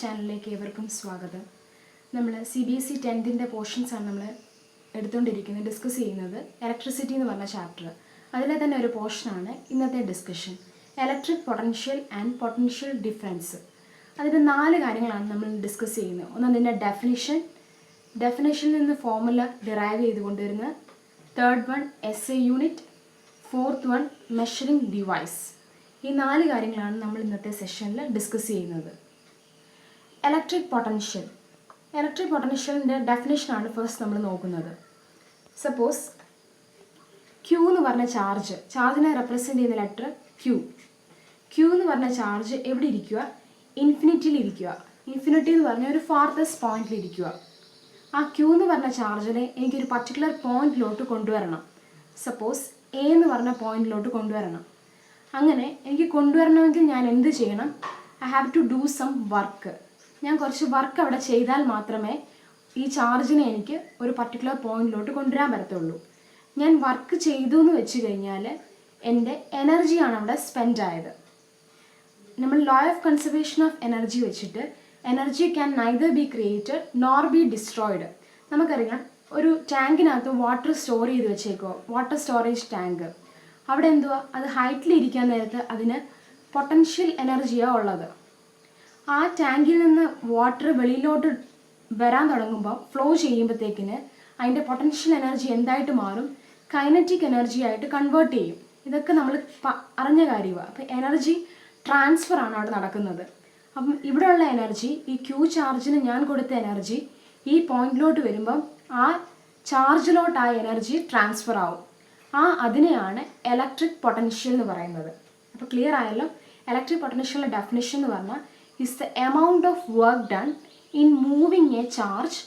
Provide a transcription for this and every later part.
ചാനലിലേക്ക് ഏവർക്കും സ്വാഗതം. നമ്മൾ CBSE 10th പോർഷൻസാണ് നമ്മൾ എടുത്തുകൊണ്ടിരിക്കുന്നത്, ഡിസ്കസ് ചെയ്യുന്നത്. ഇലക്ട്രിസിറ്റി എന്ന് പറഞ്ഞ ചാപ്റ്റർ, അതിലെ തന്നെ ഒരു പോർഷനാണ് ഇന്നത്തെ discussion. Electric potential and potential difference. അതിൻ്റെ 4 കാര്യങ്ങളാണ് നമ്മൾ ഡിസ്കസ് ചെയ്യുന്നത്. ഒന്ന് അതിൻ്റെ ഡെഫിനേഷനിൽ നിന്ന് ഫോർമുല ഡിറൈവ് ചെയ്ത് കൊണ്ടുവരുന്നത്. Third one SI unit. Fourth one measuring device. ഈ 4 കാര്യങ്ങളാണ് നമ്മൾ ഇന്നത്തെ സെഷനിൽ ഡിസ്കസ് ചെയ്യുന്നത്. ഇലക്ട്രിക് പൊട്ടൻഷ്യലിൻ്റെ ഡെഫിനേഷനാണ് ഫസ്റ്റ് നമ്മൾ നോക്കുന്നത്. സപ്പോസ് Q എന്ന് പറഞ്ഞ ചാർജിനെ റെപ്രസെൻ്റ് ചെയ്യുന്ന ലെറ്റർ Q എന്ന് പറഞ്ഞ ചാർജ് എവിടെ ഇരിക്കുക? ഇൻഫിനിറ്റിയിൽ ഇരിക്കുക. ഇൻഫിനിറ്റി എന്ന് പറഞ്ഞാൽ ഒരു ഫാർദസ്റ്റ് പോയിന്റിൽ ഇരിക്കുക. ആ Q എന്ന് പറഞ്ഞ ചാർജിനെ എനിക്കൊരു പർട്ടിക്കുലർ പോയിന്റിലോട്ട് കൊണ്ടുവരണം. സപ്പോസ് A എന്ന് പറഞ്ഞ പോയിന്റിലോട്ട് കൊണ്ടുവരണം. അങ്ങനെ എനിക്ക് കൊണ്ടുവരണമെങ്കിൽ ഞാൻ എന്ത് ചെയ്യണം? I have to do some work. ഞാൻ കുറച്ച് വർക്ക് അവിടെ ചെയ്താൽ മാത്രമേ ഈ ചാർജിനെ എനിക്ക് ഒരു പർട്ടിക്കുലർ പോയിന്റിലോട്ട് കൊണ്ടുവരാൻ പറ്റത്തുള്ളൂ. ഞാൻ വർക്ക് ചെയ്തു എന്ന് വെച്ച് കഴിഞ്ഞാൽ എൻ്റെ എനർജിയാണ് അവിടെ സ്പെൻഡ് ആയത്. നമ്മൾ law of conservation of energy വെച്ചിട്ട് energy can neither be created nor be destroyed. നമുക്കറിയാം, ഒരു ടാങ്കിനകത്ത് വാട്ടർ സ്റ്റോർ ചെയ്ത് വെച്ചേക്കോ, വാട്ടർ സ്റ്റോറേജ് ടാങ്ക്. അവിടെ എന്തുവാ, അത് ഹൈറ്റിൽ ഇരിക്കാൻ നേരത്ത് അതിന് പൊട്ടൻഷ്യൽ എനർജിയാണ് ഉള്ളത്. ആ ടാങ്കിൽ നിന്ന് വാട്ടർ വെളിയിലോട്ട് വരാൻ തുടങ്ങുമ്പോൾ, ഫ്ലോ ചെയ്യുമ്പോഴത്തേക്കിന് അതിൻ്റെ പൊട്ടൻഷ്യൽ എനർജി എന്തായിട്ട് മാറും? കൈനറ്റിക് എനർജി ആയിട്ട് കൺവേർട്ട് ചെയ്യും. ഇതൊക്കെ നമ്മൾ അറിഞ്ഞ കാര്യമാണ്. അപ്പോൾ എനർജി ട്രാൻസ്ഫർ ആണ് അവിടെ നടക്കുന്നത്. അപ്പം ഇവിടെയുള്ള എനർജി, ഈ Q ചാർജിന് ഞാൻ കൊടുത്ത എനർജി ഈ പോയിന്റിലോട്ട് വരുമ്പം ആ ചാർജിലോട്ട് ആ എനർജി ട്രാൻസ്ഫർ ആവും. അതിനെയാണ് ഇലക്ട്രിക് പൊട്ടൻഷ്യൽ എന്ന് പറയുന്നത്. അപ്പോൾ ക്ലിയർ ആയല്ലോ? ഇലക്ട്രിക് പൊട്ടൻഷ്യലിൻ്റെ ഡെഫിനിഷൻ എന്ന് പറഞ്ഞാൽ is the amount of work done in moving a charge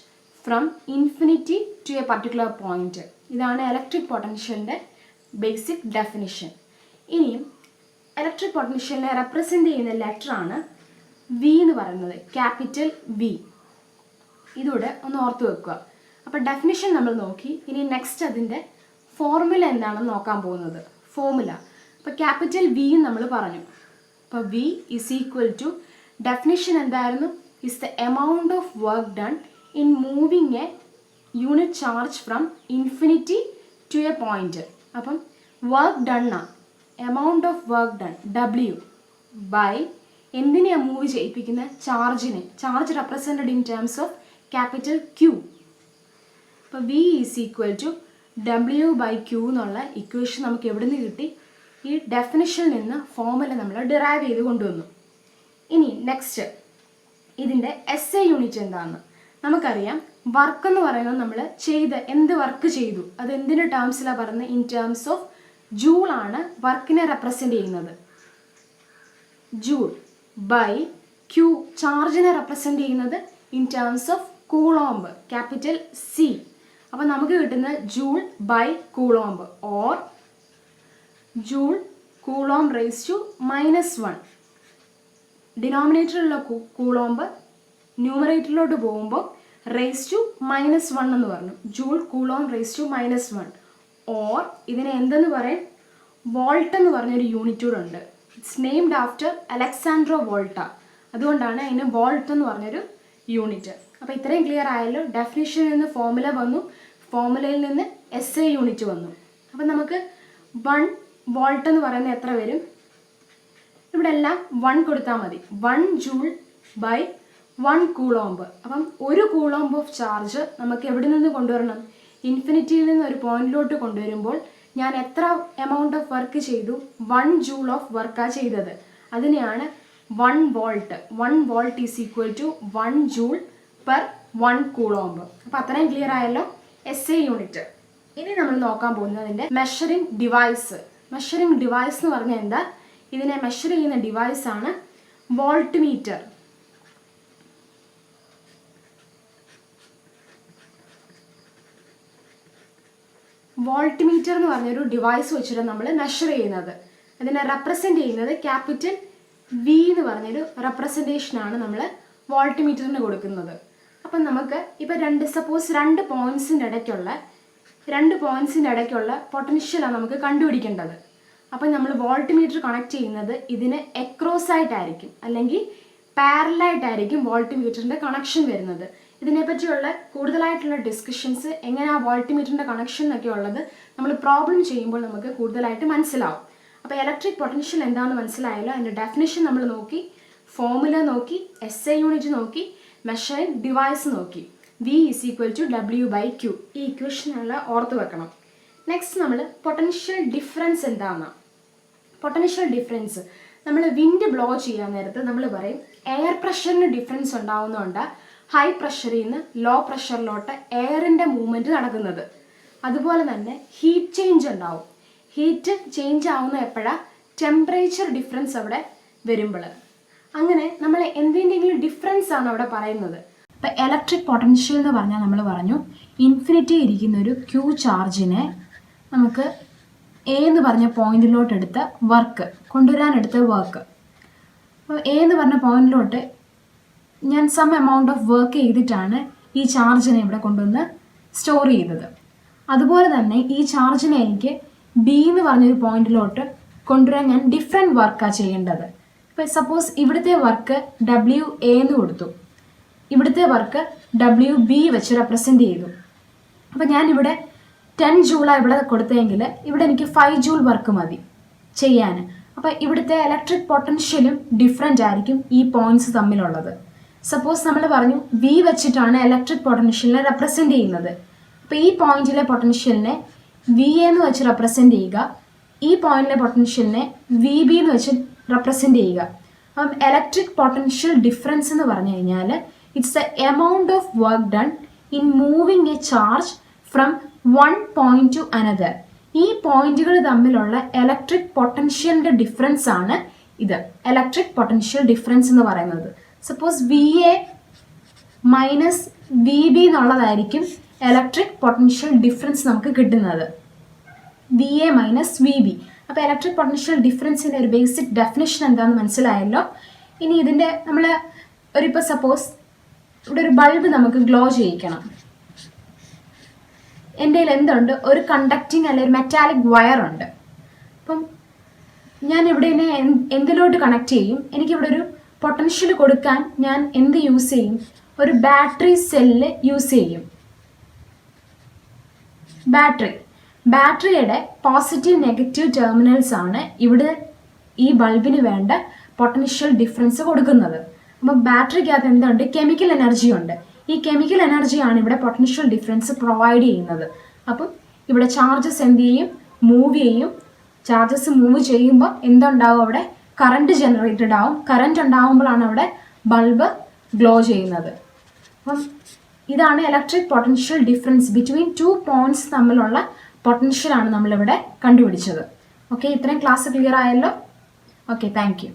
from infinity to a particular point. ഇതാണ് ഇലക്ട്രിക് പൊട്ടൻഷ്യലിൻ്റെ ബേസിക് ഡെഫിനിഷൻ. ഇനിയും ഇലക്ട്രിക് പൊട്ടൻഷ്യലിനെ റെപ്രസെൻ്റ് ചെയ്യുന്ന ലെറ്ററാണ് V എന്ന് പറയുന്നത്, ക്യാപിറ്റൽ V. ഇതൂടെ ഒന്ന് ഓർത്ത് വെക്കുക. അപ്പോൾ ഡെഫിനിഷൻ നമ്മൾ നോക്കി. ഇനി നെക്സ്റ്റ് അതിൻ്റെ ഫോർമുല എന്താണെന്ന് നോക്കാൻ പോകുന്നത്. ഫോർമുല അപ്പോൾ ക്യാപിറ്റൽ V നമ്മൾ പറഞ്ഞു. അപ്പോൾ V is equal to, definition എന്തായിരുന്നു? Is the amount of work done in moving a unit charge from infinity to a point. അപ്പം വർക്ക് ഡണ്ണ, amount of work done W by എന്തിനെയാണ് move ചെയ്യിപ്പിക്കുന്നത്? ചാർജിനെ. Charge represented in terms of capital Q. അപ്പോൾ V is equal to W by Q എന്നുള്ള equation നമുക്ക് എവിടെ നിന്ന് കിട്ടി? ഈ ഡെഫിനിഷനിൽ നിന്ന് ഫോർമുല നമ്മൾ ഡിറൈവ് ചെയ്ത് കൊണ്ടുവന്നു. ഇനി നെക്സ്റ്റ് ഇതിൻ്റെ SI യൂണിറ്റ് എന്താണെന്ന് നമുക്കറിയാം. വർക്ക് എന്ന് പറയുന്നത് നമ്മൾ എന്ത് വർക്ക് ചെയ്തു, അത് എന്തിൻ്റെ ടേംസിലാണ് പറയുന്നത്? ഇൻ ടേംസ് ഓഫ് ജൂൾ ആണ് വർക്കിനെ റെപ്രസെൻ്റ് ചെയ്യുന്നത്. ജൂൾ ബൈ Q ചാർജിനെ റെപ്രസെൻ്റ് ചെയ്യുന്നത് in terms of coulomb, capital C. അപ്പോൾ നമുക്ക് കിട്ടുന്നത് joule by coulomb or joule coulomb raise to -1. ഡിനോമിനേറ്ററിലുള്ള കൂളോംബ് ന്യൂമറേറ്ററിലോട്ട് പോകുമ്പോൾ റേസ് ടു -1 എന്ന് പറഞ്ഞു. Joule coulomb raise to -1. Or ഇതിനെ എന്തെന്ന് പറയും? വോൾട്ട് എന്ന് പറഞ്ഞൊരു യൂണിറ്റ് കൂടെ ഉണ്ട്. It's named after Alessandro Volta. അതുകൊണ്ടാണ് അതിന് വോൾട്ട് എന്ന് പറഞ്ഞൊരു യൂണിറ്റ്. അപ്പോൾ ഇത്രയും ക്ലിയർ ആയല്ലോ. ഡെഫിനിഷനിൽ നിന്ന് ഫോർമുല വന്നു, ഫോർമുലയിൽ നിന്ന് SI യൂണിറ്റ് വന്നു. അപ്പം നമുക്ക് 1 വോൾട്ട് എന്ന് പറയുന്നത് എത്ര വരും? ഇവിടെ എല്ലാം 1 കൊടുത്താൽ മതി. 1 ജൂൾ ബൈ 1 കൂളോംബ്. അപ്പം ഒരു കൂളോംബ് ഓഫ് ചാർജ് നമുക്ക് എവിടെ നിന്ന് കൊണ്ടുവരണം? ഇൻഫിനിറ്റിയിൽ നിന്ന് ഒരു പോയിന്റിലോട്ട് കൊണ്ടുവരുമ്പോൾ ഞാൻ എത്ര എമൗണ്ട് ഓഫ് വർക്ക് ചെയ്തു? 1 ജൂൾ ഓഫ് വർക്കാണ് ചെയ്തത്. അതിനെയാണ് 1 volt. 1 volt is equal to 1 joule per 1 coulomb. അപ്പോൾ അത്രയും ക്ലിയർ ആയല്ലോ SI യൂണിറ്റ്. ഇനി നമ്മൾ നോക്കാൻ പോകുന്നത് അതിൻ്റെ മെഷറിംഗ് ഡിവൈസ്. മെഷറിംഗ് ഡിവൈസ് എന്ന് പറഞ്ഞാൽ എന്താ? ഇതിനെ മെഷർ ചെയ്യുന്ന ഡിവൈസാണ് വോൾട്ട് മീറ്റർ. വോൾട്ട് മീറ്റർ എന്ന് പറഞ്ഞൊരു ഡിവൈസ് വെച്ചിട്ട് നമ്മൾ മെഷർ ചെയ്യുന്നത്. അതിനെ റെപ്രസെൻ്റ് ചെയ്യുന്നത് ക്യാപിറ്റൽ V എന്ന് പറഞ്ഞൊരു റെപ്രസെൻറ്റേഷനാണ് നമ്മൾ വോൾട്ട് മീറ്ററിന് കൊടുക്കുന്നത്. അപ്പം നമുക്ക് ഇപ്പോൾ സപ്പോസ് 2 പോയിൻറ്റ്സിൻ്റെ ഇടയ്ക്കുള്ള പൊട്ടൻഷ്യലാണ് നമുക്ക് കണ്ടുപിടിക്കേണ്ടത്. അപ്പം നമ്മൾ വോൾട്ട് മീറ്റർ കണക്ട് ചെയ്യുന്നത് ഇതിന് എക്രോസ് ആയിട്ടായിരിക്കും, അല്ലെങ്കിൽ പാരലായിട്ടായിരിക്കും വോൾട്ട്മീറ്ററിൻ്റെ കണക്ഷൻ വരുന്നത്. ഇതിനെപ്പറ്റിയുള്ള കൂടുതലായിട്ടുള്ള ഡിസ്കഷൻസ് എങ്ങനെ ആ വോൾട്ട്മീറ്ററിൻ്റെ കണക്ഷൻ എന്നൊക്കെ ഉള്ളത് നമ്മൾ പ്രോബ്ലം ചെയ്യുമ്പോൾ നമുക്ക് കൂടുതലായിട്ട് മനസ്സിലാവും. അപ്പോൾ ഇലക്ട്രിക് പൊട്ടൻഷ്യൽ എന്താണെന്ന് മനസ്സിലായല്ലോ. അതിൻ്റെ ഡെഫിനിഷൻ നമ്മൾ നോക്കി, ഫോർമുല നോക്കി, SI യൂണിറ്റ് നോക്കി, മെഷറിംഗ് ഡിവൈസ് നോക്കി. V = W/Q. ഈ ഇക്വേഷനുള്ള ഓർത്ത് വെക്കണം. നെക്സ്റ്റ് നമ്മൾ പൊട്ടൻഷ്യൽ ഡിഫറൻസ് എന്താണെന്ന്. പൊട്ടൻഷ്യൽ ഡിഫറൻസ് നമ്മൾ വിൻഡ് ബ്ലോ ചെയ്യാൻ നേരത്ത് നമ്മൾ പറയും എയർ പ്രഷറിന് ഡിഫറൻസ് ഉണ്ടാവുന്നതുകൊണ്ട് ഹൈ പ്രഷറിൽ നിന്ന് ലോ പ്രഷറിലോട്ട് എയറിൻ്റെ മൂവ്മെൻറ്റ് നടക്കുന്നത്. അതുപോലെ തന്നെ ഹീറ്റ് ചേഞ്ച് ഉണ്ടാവും. ഹീറ്റ് ചേഞ്ച് ആവുന്ന എപ്പോഴാണ്? ടെമ്പറേച്ചർ ഡിഫറൻസ് അവിടെ വരുമ്പോൾ. അങ്ങനെ നമ്മൾ എന്തിൻ്റെങ്കിലും ഡിഫറൻസ് ആണ് അവിടെ പറയുന്നത്. ഇപ്പം ഇലക്ട്രിക് പൊട്ടൻഷ്യൽ എന്ന് പറഞ്ഞാൽ നമ്മൾ പറഞ്ഞു ഇൻഫിനിറ്റി ഇരിക്കുന്ന ഒരു Q ചാർജിനെ നമുക്ക് A എന്ന് പറഞ്ഞ പോയിന്റിലോട്ട് എടുത്ത വർക്ക് കൊണ്ടുവരാനെടുത്ത വർക്ക്. അപ്പോൾ A എന്ന് പറഞ്ഞ പോയിന്റിലോട്ട് ഞാൻ സം എമൗണ്ട് ഓഫ് വർക്ക് ചെയ്തിട്ടാണ് ഈ ചാർജിനെ ഇവിടെ കൊണ്ടുവന്ന് സ്റ്റോർ ചെയ്തത്. അതുപോലെ തന്നെ ഈ ചാർജിനെ എനിക്ക് B എന്ന് പറഞ്ഞൊരു പോയിന്റിലോട്ട് കൊണ്ടുവരാൻ ഞാൻ ഡിഫറെൻറ്റ് വർക്കാണ് ചെയ്യേണ്ടത്. ഇപ്പോൾ സപ്പോസ് ഇവിടുത്തെ വർക്ക് WA എന്ന് കൊടുത്തു, ഇവിടുത്തെ വർക്ക് WB വെച്ച് റെപ്രസെൻ്റ് ചെയ്തു. അപ്പോൾ ഞാനിവിടെ 10 ജൂളാണ് ഇവിടെ കൊടുത്തതെങ്കിൽ ഇവിടെ എനിക്ക് 5 ജൂൾ വർക്ക് മതി ചെയ്യാൻ. അപ്പോൾ ഇവിടുത്തെ ഇലക്ട്രിക് പൊട്ടൻഷ്യലും ഡിഫറെൻ്റ് ആയിരിക്കും ഈ പോയിൻറ്റ്സ് തമ്മിലുള്ളത്. സപ്പോസ് നമ്മൾ പറഞ്ഞു V വെച്ചിട്ടാണ് ഇലക്ട്രിക് പൊട്ടൻഷ്യലിനെ റെപ്രസെൻ്റ് ചെയ്യുന്നത്. അപ്പോൾ ഈ പോയിന്റിലെ പൊട്ടൻഷ്യലിനെ VA എന്ന് വെച്ച് റെപ്രസെൻ്റ് ചെയ്യുക, ഈ പോയിന്റിലെ പൊട്ടൻഷ്യലിനെ VB എന്ന് വെച്ച് റെപ്രസെൻ്റ് ചെയ്യുക. അപ്പം ഇലക്ട്രിക് പൊട്ടൻഷ്യൽ ഡിഫറൻസ് എന്ന് പറഞ്ഞു കഴിഞ്ഞാൽ it's the amount of work done in moving A charge from one point two another. ഈ പോയിന്റുകൾ തമ്മിലുള്ള ഇലക്ട്രിക് പൊട്ടൻഷ്യലിൻ്റെ ഡിഫറൻസ് ആണ് ഇത് ഇലക്ട്രിക് പൊട്ടൻഷ്യൽ ഡിഫറൻസ് എന്ന് പറയുന്നത്. സപ്പോസ് VA മൈനസ് VB എന്നുള്ളതായിരിക്കും ഇലക്ട്രിക് പൊട്ടൻഷ്യൽ ഡിഫറൻസ് നമുക്ക് കിട്ടുന്നത്. VA minus VB. അപ്പോൾ ഇലക്ട്രിക് പൊട്ടൻഷ്യൽ ഡിഫറൻസിൻ്റെ ഒരു ബേസിക് ഡെഫിനിഷൻ എന്താണെന്ന് മനസ്സിലായല്ലോ. ഇനി ഇതിൻ്റെ നമ്മൾ ഇപ്പോൾ സപ്പോസ് ഇവിടെ ഒരു ബൾബ് നമുക്ക് ഗ്ലോ ചെയ്യിക്കണം. എൻ്റെ കയ്യിൽ എന്തുണ്ട്? ഒരു കണ്ടക്റ്റിംഗ് അല്ലെങ്കിൽ ഒരു മെറ്റാലിക് വയർ ഉണ്ട്. അപ്പം ഞാൻ ഇവിടെ എന്തിലോട്ട് കണക്ട് ചെയ്യും? എനിക്കിവിടെ ഒരു പൊട്ടൻഷ്യൽ കൊടുക്കാൻ ഞാൻ എന്ത് യൂസ് ചെയ്യും? ഒരു ബാറ്ററി സെല്ല് യൂസ് ചെയ്യും. ബാറ്ററിയുടെ പോസിറ്റീവ് നെഗറ്റീവ് ടെർമിനൽസ് ആണ് ഇവിടെ ഈ ബൾബിന് വേണ്ട പൊട്ടൻഷ്യൽ ഡിഫറൻസ് കൊടുക്കുന്നത്. അപ്പോൾ ബാറ്ററിക്കകത്ത് എന്തുണ്ട്? കെമിക്കൽ എനർജി ഉണ്ട്. ഈ കെമിക്കൽ എനർജിയാണ് ഇവിടെ പൊട്ടൻഷ്യൽ ഡിഫറൻസ് പ്രൊവൈഡ് ചെയ്യുന്നത്. അപ്പം ഇവിടെ ചാർജസ് എന്ത് ചെയ്യും? മൂവ് ചെയ്യും. ചാർജസ് മൂവ് ചെയ്യുമ്പോൾ എന്തുണ്ടാവും? അവിടെ കറണ്ട് ജനറേറ്റഡ് ആവും. കറണ്ട് ഉണ്ടാകുമ്പോഴാണ് അവിടെ ബൾബ് ഗ്ലോ ചെയ്യുന്നത്. അപ്പം ഇതാണ് electric potential difference between 2 points തമ്മിലുള്ള പൊട്ടൻഷ്യലാണ് നമ്മളിവിടെ കണ്ടുപിടിച്ചത്. ഓക്കെ, ഇത്രയും ക്ലാസ് ക്ലിയർ ആയല്ലോ. Okay, thank you.